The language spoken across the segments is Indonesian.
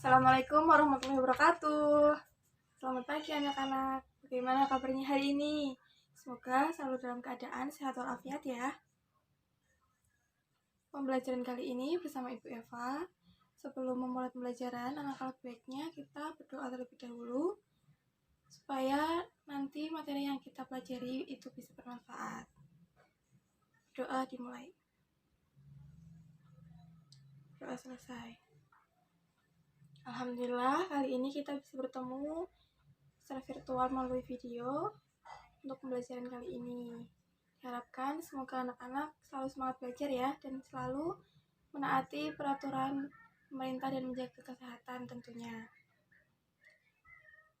Assalamualaikum warahmatullahi wabarakatuh. Selamat pagi anak-anak. Bagaimana kabarnya hari ini? Semoga selalu dalam keadaan sehat walafiat ya. Pembelajaran kali ini bersama Ibu Eva. Sebelum memulai pembelajaran, alangkah baiknya kita berdoa terlebih dahulu supaya nanti materi yang kita pelajari itu bisa bermanfaat. Doa dimulai. Doa selesai. Alhamdulillah, kali ini kita bisa bertemu secara virtual melalui video untuk pembelajaran kali ini. Diharapkan semoga anak-anak selalu semangat belajar ya, dan selalu menaati peraturan pemerintah dan menjaga kesehatan tentunya.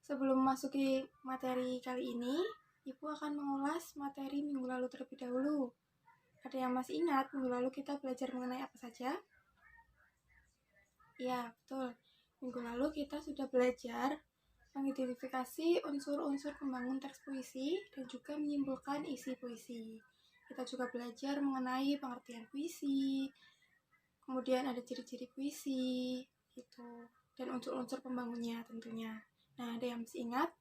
Sebelum memasuki materi kali ini, Ibu akan mengulas materi minggu lalu terlebih dahulu. Ada yang masih ingat minggu lalu kita belajar mengenai apa saja? Ya, betul. Minggu lalu kita sudah belajar mengidentifikasi unsur-unsur pembangun teks puisi dan juga menyimpulkan isi puisi. Kita juga belajar mengenai pengertian puisi, kemudian ada ciri-ciri puisi, gitu, dan unsur-unsur pembangunnya tentunya. Nah, ada yang masih ingat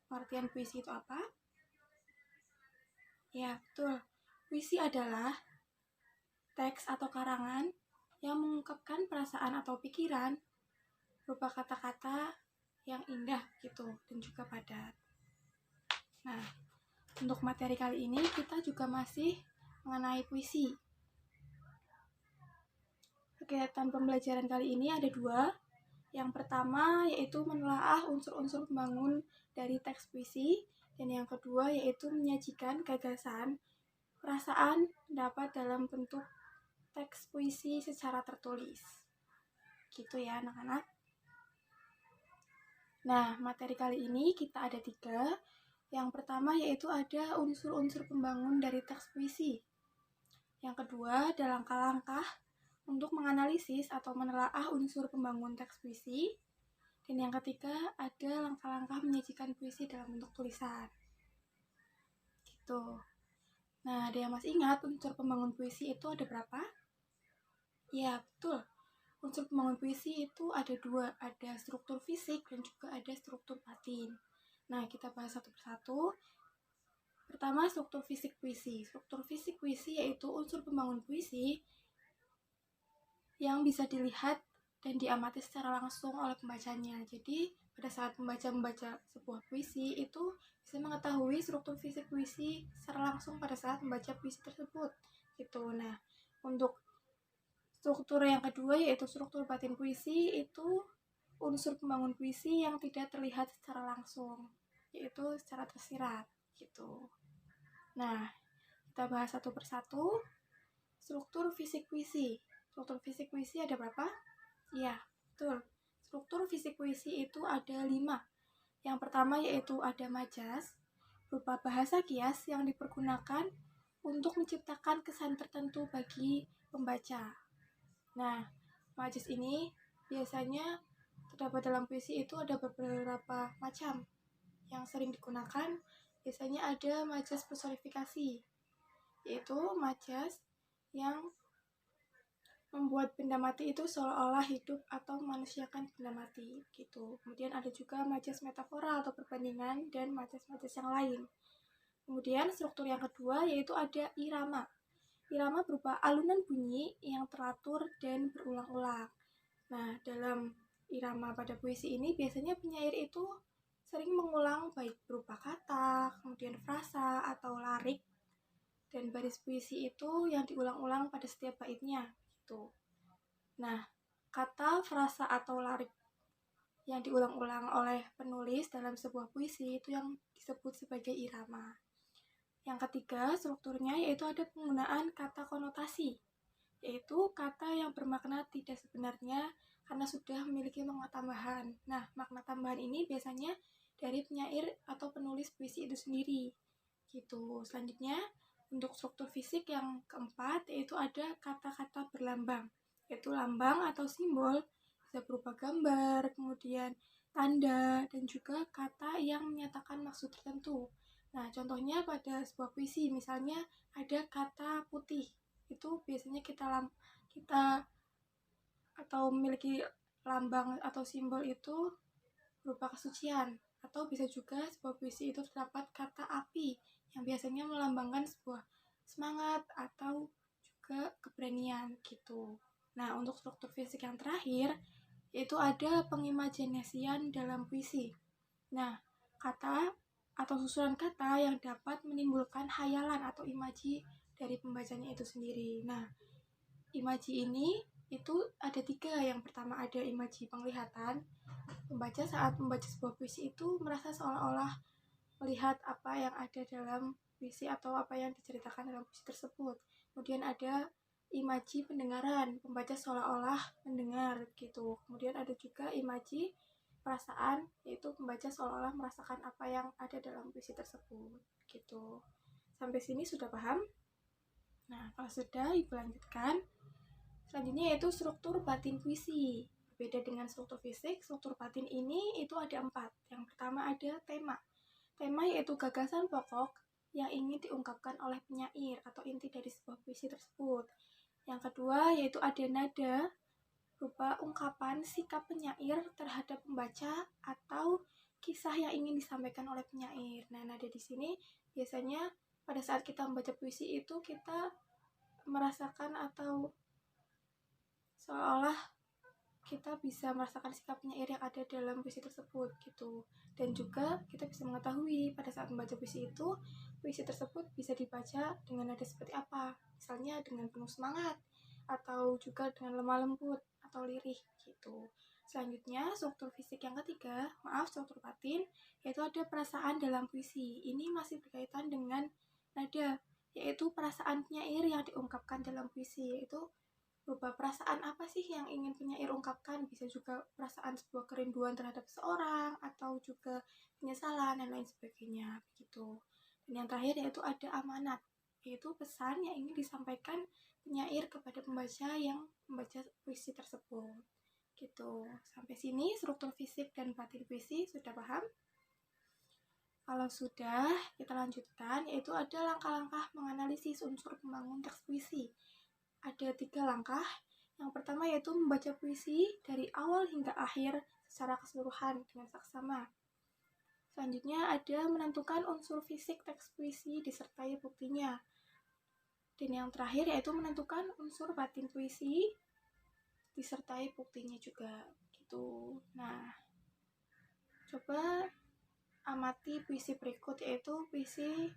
pengertian puisi itu apa? Ya, betul. Puisi adalah teks atau karangan yang mengungkapkan perasaan atau pikiran berupa kata-kata yang indah gitu dan juga padat. Nah, untuk materi kali ini kita juga masih mengenai puisi. Kegiatan pembelajaran kali ini ada dua. Yang pertama yaitu menelaah unsur-unsur pembangun dari teks puisi, dan yang kedua yaitu menyajikan gagasan, perasaan, pendapat dalam bentuk teks puisi secara tertulis. Gitu ya anak-anak. Nah, materi kali ini kita ada 3. Yang pertama yaitu ada unsur-unsur pembangun dari teks puisi. Yang kedua ada langkah-langkah untuk menganalisis atau menelaah unsur pembangun teks puisi. Dan yang ketiga ada langkah-langkah menyajikan puisi dalam bentuk tulisan. Gitu. Nah, ada yang masih ingat unsur pembangun puisi itu ada berapa? Ya, betul. Unsur pembangun puisi itu ada 2, ada struktur fisik dan juga ada struktur batin. Nah, kita bahas satu persatu. Pertama, struktur fisik puisi. Struktur fisik puisi yaitu unsur pembangun puisi yang bisa dilihat dan diamati secara langsung oleh pembacanya. Jadi, pada saat membaca sebuah puisi itu bisa mengetahui struktur fisik puisi secara langsung pada saat membaca puisi tersebut. Gitu. Nah, untuk struktur yang kedua yaitu struktur batin puisi, itu unsur pembangun puisi yang tidak terlihat secara langsung, yaitu secara tersirat gitu. Nah, kita bahas satu persatu. Struktur fisik puisi. Struktur fisik puisi ada berapa? Ya, betul. Struktur fisik puisi itu ada 5. Yang pertama yaitu ada majas, berupa bahasa kias yang dipergunakan untuk menciptakan kesan tertentu bagi pembaca. Nah, majas ini biasanya terdapat dalam puisi itu ada beberapa macam. Yang sering digunakan biasanya ada majas personifikasi, yaitu majas yang membuat benda mati itu seolah-olah hidup atau memanusiakan benda mati gitu. Kemudian ada juga majas metafora atau perbandingan dan majas-majas yang lain. Kemudian struktur yang kedua yaitu ada irama. Irama berupa alunan bunyi yang teratur dan berulang-ulang. Nah, dalam irama pada puisi ini biasanya penyair itu sering mengulang baik berupa kata, kemudian frasa atau larik, dan baris puisi itu yang diulang-ulang pada setiap baitnya gitu. Nah, kata, frasa atau larik yang diulang-ulang oleh penulis dalam sebuah puisi itu yang disebut sebagai irama. Yang ketiga strukturnya yaitu ada penggunaan kata konotasi, yaitu kata yang bermakna tidak sebenarnya karena sudah memiliki makna tambahan. Nah, makna tambahan ini biasanya dari penyair atau penulis puisi itu sendiri gitu. Selanjutnya untuk struktur fisik yang keempat yaitu ada kata-kata berlambang, yaitu lambang atau simbol bisa berupa gambar, kemudian tanda, dan juga kata yang menyatakan maksud tertentu. Nah, contohnya pada sebuah puisi misalnya ada kata putih, itu biasanya kita atau memiliki lambang atau simbol itu berupa kesucian, atau bisa juga sebuah puisi itu terdapat kata api yang biasanya melambangkan sebuah semangat atau juga keberanian gitu. Nah, untuk struktur fisik yang terakhir yaitu ada pengimajinasian dalam puisi. Nah, kata atau susunan kata yang dapat menimbulkan hayalan atau imaji dari pembacanya itu sendiri. Nah, imaji ini itu ada 3. Yang pertama ada imaji penglihatan. Pembaca saat membaca sebuah puisi itu merasa seolah-olah melihat apa yang ada dalam puisi atau apa yang diceritakan dalam puisi tersebut. Kemudian ada imaji pendengaran, pembaca seolah-olah mendengar gitu. Kemudian ada juga imaji perasaan, yaitu pembaca seolah-olah merasakan apa yang ada dalam puisi tersebut gitu. Sampai sini sudah paham? Nah, kalau sudah, Ibu lanjutkan. Selanjutnya yaitu struktur batin puisi. Berbeda dengan struktur fisik, struktur batin ini itu ada 4. Yang pertama ada tema. Tema yaitu gagasan pokok yang ingin diungkapkan oleh penyair atau inti dari sebuah puisi tersebut. Yang kedua yaitu ada nada, berupa ungkapan sikap penyair terhadap pembaca atau kisah yang ingin disampaikan oleh penyair. Nah, nada di sini biasanya pada saat kita membaca puisi itu kita merasakan atau seolah kita bisa merasakan sikap penyair yang ada dalam puisi tersebut gitu. Dan juga kita bisa mengetahui pada saat membaca puisi itu, puisi tersebut bisa dibaca dengan nada seperti apa. Misalnya dengan penuh semangat, atau juga dengan lemah lembut, atau lirih gitu. Selanjutnya, struktur fisik yang ketiga, struktur batin, yaitu ada perasaan dalam puisi. Ini masih berkaitan dengan nada, yaitu perasaan penyair yang diungkapkan dalam puisi, yaitu berupa perasaan apa sih yang ingin penyair ungkapkan. Bisa juga perasaan sebuah kerinduan terhadap seorang, atau juga penyesalan dan lain sebagainya begitu. Dan yang terakhir yaitu ada amanat, yaitu pesan yang ingin disampaikan penyair kepada pembaca yang membaca puisi tersebut gitu. Sampai sini struktur fisik dan batin puisi sudah paham? Kalau sudah, kita lanjutkan, yaitu ada langkah-langkah menganalisis unsur pembangun teks puisi. Ada 3 langkah. Yang pertama yaitu membaca puisi dari awal hingga akhir secara keseluruhan dengan saksama. Selanjutnya ada menentukan unsur fisik teks puisi disertai buktinya. Dan yang terakhir yaitu menentukan unsur batin puisi disertai buktinya juga gitu. Nah, coba amati puisi berikut, yaitu puisi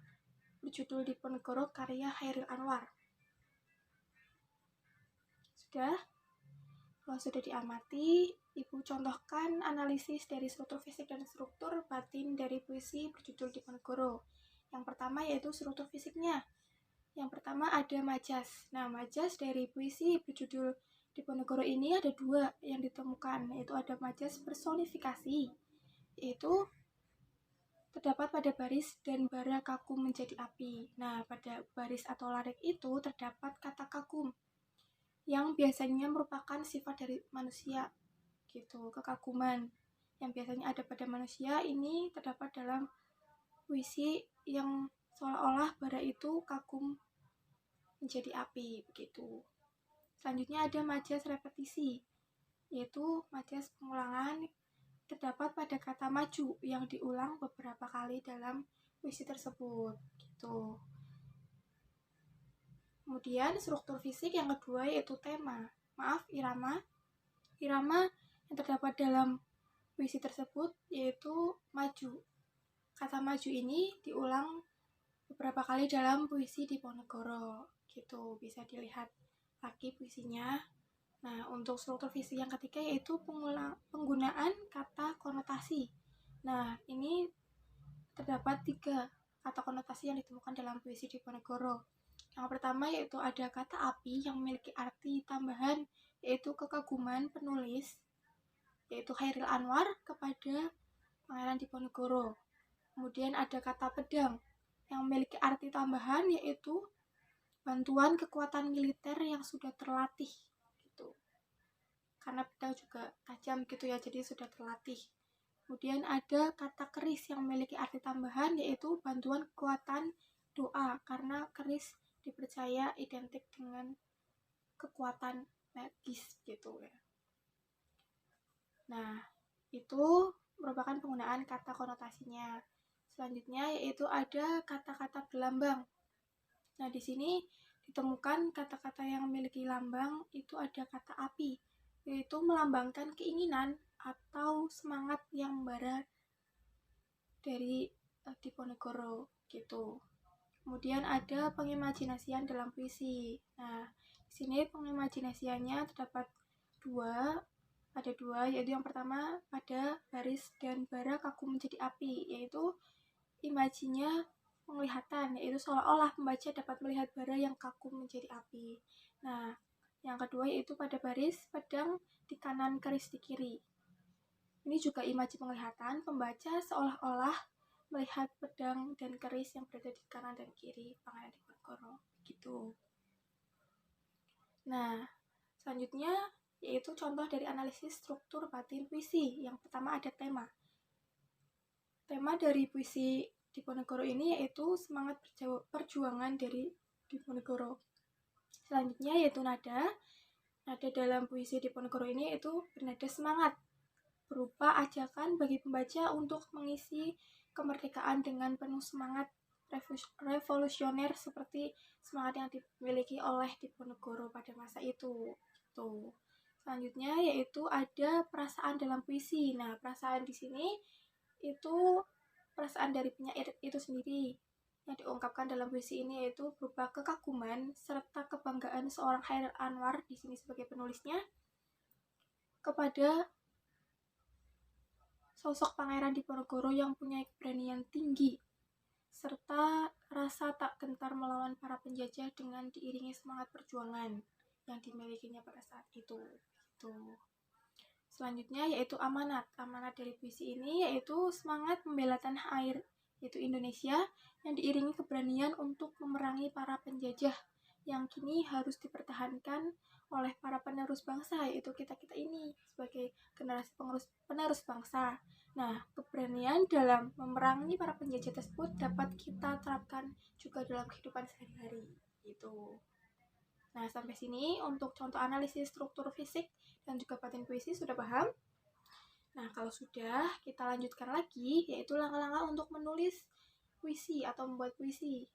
berjudul Diponegoro karya Chairil Anwar. Sudah? Kalau sudah diamati, Ibu contohkan analisis dari struktur fisik dan struktur batin dari puisi berjudul Diponegoro. Yang pertama yaitu struktur fisiknya. Yang pertama ada majas. Nah, majas dari puisi berjudul Diponegoro ini ada 2 yang ditemukan, yaitu ada majas personifikasi, yaitu terdapat pada baris dan bara kagum menjadi api. Nah, pada baris atau larik itu terdapat kata kagum, yang biasanya merupakan sifat dari manusia gitu. Kekaguman yang biasanya ada pada manusia ini terdapat dalam puisi yang seolah-olah bara itu kagum menjadi api begitu. Selanjutnya ada majas repetisi, yaitu majas pengulangan terdapat pada kata maju yang diulang beberapa kali dalam puisi tersebut gitu. Kemudian struktur fisik yang kedua yaitu tema. Irama. Irama yang terdapat dalam puisi tersebut yaitu maju. Kata maju ini diulang beberapa kali dalam puisi Diponegoro gitu. Bisa dilihat lagi puisinya. Nah, untuk struktur fisik yang ketiga yaitu penggunaan kata konotasi. Nah, ini terdapat 3 kata konotasi yang ditemukan dalam puisi Diponegoro. Yang pertama yaitu ada kata api yang memiliki arti tambahan, yaitu kekaguman penulis, yaitu Chairil Anwar kepada Pangeran Diponegoro. Kemudian ada kata pedang yang memiliki arti tambahan, yaitu bantuan kekuatan militer yang sudah terlatih gitu. Karena pedang juga tajam gitu ya, jadi sudah terlatih. Kemudian ada kata keris yang memiliki arti tambahan, yaitu bantuan kekuatan doa, karena keris dipercaya identik dengan kekuatan magis gitu ya. Nah, itu merupakan penggunaan kata konotasinya. Selanjutnya yaitu ada kata-kata berlambang. Nah, di sini ditemukan kata-kata yang memiliki lambang itu ada kata api, yaitu melambangkan keinginan atau semangat yang membara dari Diponegoro gitu. Kemudian ada pengimajinasian dalam puisi. Nah, di sini pengimajinasiannya terdapat ada dua, yaitu yang pertama pada baris dan bara kagum menjadi api, yaitu imajinya penglihatan, yaitu seolah-olah pembaca dapat melihat bara yang kagum menjadi api. Nah, yang kedua yaitu pada baris pedang di kanan, keris di kiri. Ini juga imaji penglihatan, pembaca seolah-olah melihat pedang dan keris yang berada di kanan dan kiri Pangeran Diponegoro gitu. Nah, selanjutnya yaitu contoh dari analisis struktur batin puisi. Yang pertama ada tema. Tema dari puisi Diponegoro ini yaitu semangat perjuangan dari Diponegoro. Selanjutnya yaitu nada. Nada dalam puisi Diponegoro ini yaitu bernada semangat, berupa ajakan bagi pembaca untuk mengisi kemerdekaan dengan penuh semangat revolusioner seperti semangat yang dimiliki oleh Diponegoro pada masa itu. Tuh. Selanjutnya yaitu ada perasaan dalam puisi. Nah, perasaan di sini itu perasaan dari penyair itu sendiri yang diungkapkan dalam puisi ini yaitu berupa kekaguman serta kebanggaan seorang Chairil Anwar di sini sebagai penulisnya kepada sosok Pangeran Diponegoro yang punya keberanian tinggi serta rasa tak gentar melawan para penjajah dengan diiringi semangat perjuangan yang dimilikinya pada saat itu. Selanjutnya yaitu amanat. Amanat dari puisi ini yaitu semangat membela tanah air, yaitu Indonesia, yang diiringi keberanian untuk memerangi para penjajah yang kini harus dipertahankan oleh para penerus bangsa, yaitu kita-kita ini sebagai generasi penerus bangsa. Nah, keberanian dalam memerangi para penjajah tersebut dapat kita terapkan juga dalam kehidupan sehari-hari gitu. Nah, sampai sini untuk contoh analisis struktur fisik dan juga batin puisi sudah paham? Nah, kalau sudah, kita lanjutkan lagi, yaitu langkah-langkah untuk menulis puisi atau membuat puisi.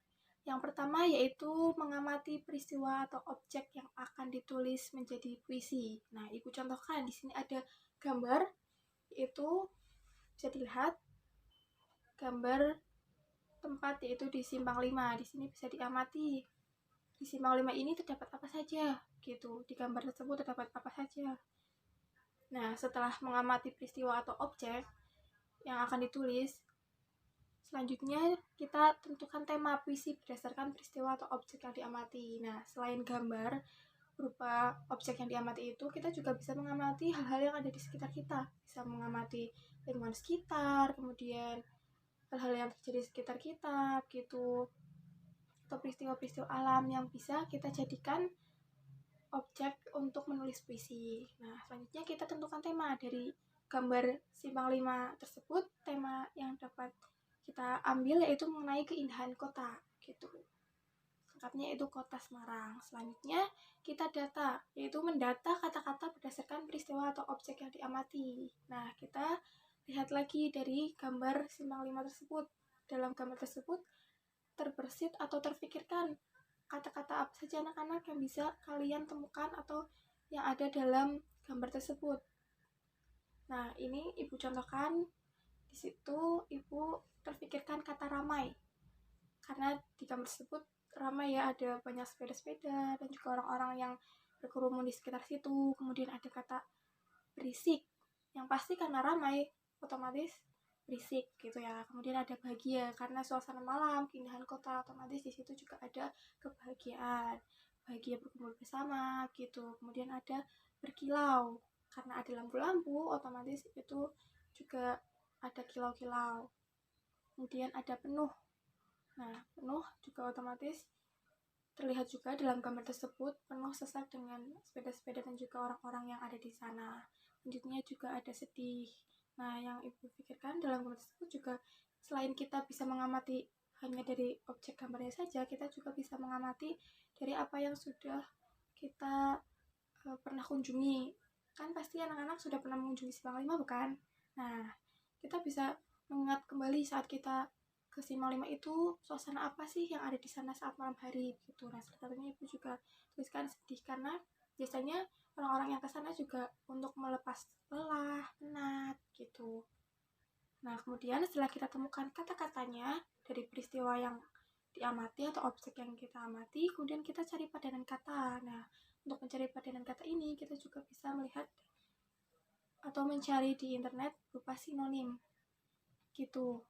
Yang pertama yaitu mengamati peristiwa atau objek yang akan ditulis menjadi puisi. Nah, Ibu contohkan di sini ada gambar, yaitu bisa dilihat gambar tempat yaitu di Simpang 5. Di sini bisa diamati di Simpang 5 ini terdapat apa saja gitu. Di gambar tersebut terdapat apa saja. Nah, setelah mengamati peristiwa atau objek yang akan ditulis, selanjutnya kita tentukan tema puisi berdasarkan peristiwa atau objek yang diamati. Nah, selain gambar berupa objek yang diamati itu, kita juga bisa mengamati hal-hal yang ada di sekitar kita. Bisa mengamati lingkungan sekitar, kemudian hal-hal yang terjadi di sekitar kita gitu, atau peristiwa-peristiwa alam yang bisa kita jadikan objek untuk menulis puisi. Nah, selanjutnya kita tentukan tema dari gambar Simpang 5 tersebut. Tema yang dapat kita ambil yaitu mengenai keindahan kota gitu. Singkatnya itu Kota Semarang. Selanjutnya kita data, yaitu mendata kata-kata berdasarkan peristiwa atau objek yang diamati. Nah, kita lihat lagi dari gambar Simpang 5 tersebut. Dalam gambar tersebut terbersit atau terfikirkan kata-kata apa saja anak-anak yang bisa kalian temukan atau yang ada dalam gambar tersebut. Nah, ini Ibu contohkan. Di situ Ibu terfikirkan kata ramai. Karena di gambar tersebut ramai ya, ada banyak sepeda-sepeda dan juga orang-orang yang berkerumun di sekitar situ. Kemudian ada kata berisik. Yang pasti karena ramai, otomatis berisik gitu ya. Kemudian ada bahagia karena suasana malam, keindahan kota, otomatis di situ juga ada kebahagiaan, bahagia berkumpul bersama gitu. Kemudian ada berkilau karena ada lampu-lampu, otomatis itu juga ada kilau-kilau. Kemudian ada penuh. Nah, penuh juga otomatis terlihat juga dalam gambar tersebut, penuh sesak dengan sepeda-sepeda dan juga orang-orang yang ada di sana. Selanjutnya juga ada sedih. Nah, yang Ibu pikirkan dalam gambar tersebut juga selain kita bisa mengamati hanya dari objek gambarnya saja, kita juga bisa mengamati dari apa yang sudah kita pernah kunjungi Kan pasti anak-anak sudah pernah mengunjungi Simpang 5 bukan? Nah, kita bisa mengingat kembali saat kita ke Simpang 5 itu suasana apa sih yang ada di sana saat malam hari gitu. Nah, salah satunya ibu juga tuliskan sedih karena biasanya orang-orang yang ke sana juga untuk melepas lelah, penat gitu. Nah, kemudian setelah kita temukan kata-katanya dari peristiwa yang diamati atau objek yang kita amati, kemudian kita cari padanan kata. Nah, untuk mencari padanan kata ini, kita juga bisa melihat atau mencari di internet berupa sinonim gitu.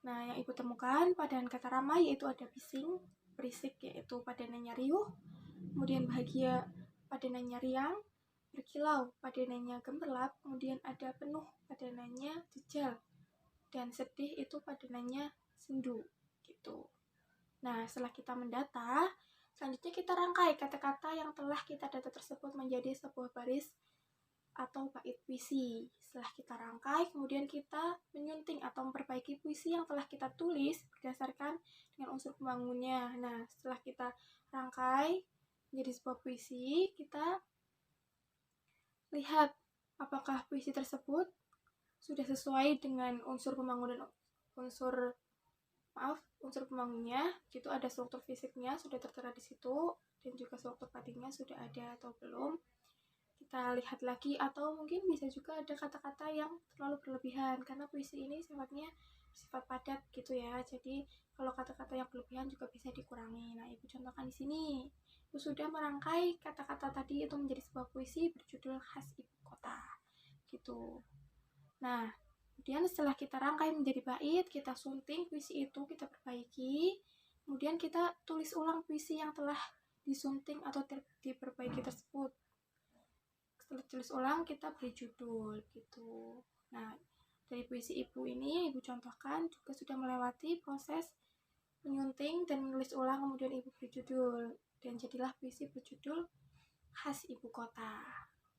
Nah, yang ibu temukan padanan kata ramai yaitu ada bising, berisik yaitu padanannya riuh, kemudian bahagia padanannya riang, berkilau padanannya gemerlap, kemudian ada penuh padanannya jejal, dan sedih itu padanannya sendu gitu. Nah, setelah kita mendata, selanjutnya kita rangkai kata-kata yang telah kita data tersebut menjadi sebuah baris atau bait puisi. Setelah kita rangkai, kemudian kita menyunting atau memperbaiki puisi yang telah kita tulis berdasarkan dengan unsur pembangunnya. Nah, setelah kita rangkai menjadi sebuah puisi, kita lihat apakah puisi tersebut sudah sesuai dengan unsur pembangunan unsur pembangunnya. Gitu, ada struktur fisiknya sudah tertera di situ, dan juga struktur batinnya sudah ada atau belum. Kita lihat lagi, atau mungkin bisa juga ada kata-kata yang terlalu berlebihan karena puisi ini sifatnya sifat padat gitu ya. Jadi kalau kata-kata yang berlebihan juga bisa dikurangi. Nah, ibu contohkan di sini. Ibu sudah merangkai kata-kata tadi itu menjadi sebuah puisi berjudul Khas Ibu Kota. Gitu. Nah, kemudian setelah kita rangkai menjadi bait, kita sunting puisi itu, kita perbaiki. Kemudian kita tulis ulang puisi yang telah disunting atau diperbaiki tersebut. Setelah tulis ulang, kita beri judul gitu. Nah, dari puisi ibu ini, ibu contohkan juga sudah melewati proses menyunting dan menulis ulang, kemudian ibu beri judul, dan jadilah puisi berjudul Khas Ibu Kota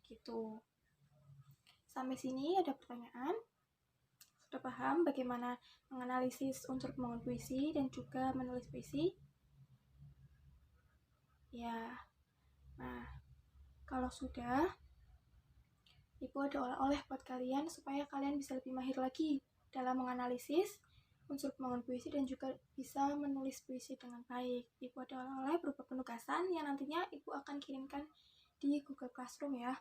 gitu. Sampai sini ada pertanyaan? Sudah paham bagaimana menganalisis unsur pembangun puisi dan juga menulis puisi? Ya. Nah, kalau sudah, ibu ada oleh-oleh buat kalian supaya kalian bisa lebih mahir lagi dalam menganalisis unsur pembangun puisi dan juga bisa menulis puisi dengan baik. Ibu ada oleh-oleh berupa penugasan yang nantinya ibu akan kirimkan di Google Classroom ya.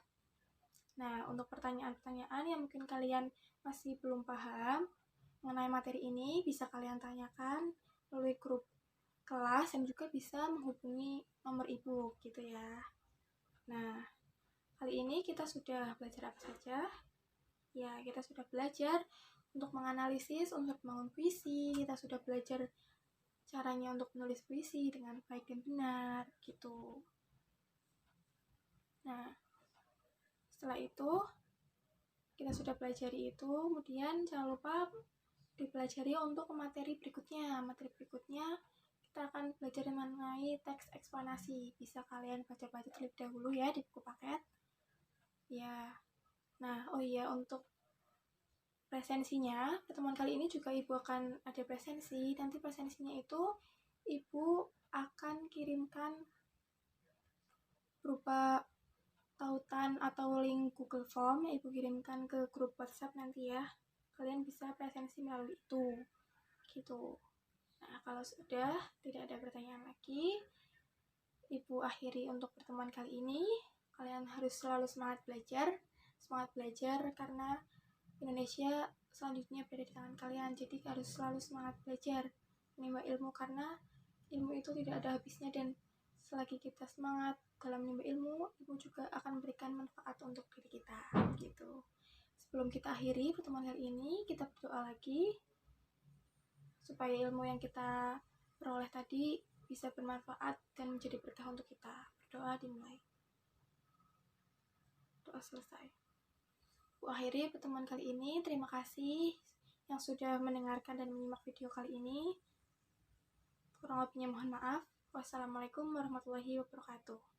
Nah, untuk pertanyaan-pertanyaan yang mungkin kalian masih belum paham mengenai materi ini, bisa kalian tanyakan melalui grup kelas dan juga bisa menghubungi nomor ibu gitu ya. Nah, kali ini kita sudah belajar apa saja? Ya, kita sudah belajar untuk menganalisis unsur pembangun puisi, kita sudah belajar caranya untuk menulis puisi dengan baik dan benar, gitu. Nah, setelah itu, kita sudah pelajari itu, kemudian jangan lupa dipelajari untuk materi berikutnya. Materi berikutnya, kita akan belajar mengenai teks eksplanasi. Bisa kalian baca-baca terlebih dahulu ya di buku paket. Ya, nah, oh iya, untuk presensinya, pertemuan kali ini juga ibu akan ada presensi. Nanti presensinya itu ibu akan kirimkan berupa tautan atau link Google Form yang ibu kirimkan ke grup WhatsApp nanti ya. Kalian bisa presensi melalui itu. Gitu. Nah, kalau sudah tidak ada pertanyaan lagi, ibu akhiri untuk pertemuan kali ini. Kalian harus selalu semangat belajar karena Indonesia selanjutnya berada di tangan kalian, jadi harus selalu semangat belajar, menimba ilmu karena ilmu itu tidak ada habisnya, dan selagi kita semangat dalam menimba ilmu juga akan memberikan manfaat untuk diri kita gitu. Sebelum kita akhiri pertemuan kali ini, kita berdoa lagi supaya ilmu yang kita peroleh tadi bisa bermanfaat dan menjadi berkah untuk kita. Berdoa dimulai. Doa selesai. Akhiri pertemuan kali ini. Terima kasih yang sudah mendengarkan dan menyimak video kali ini. Kurang lebihnya mohon maaf. Wassalamualaikum warahmatullahi wabarakatuh.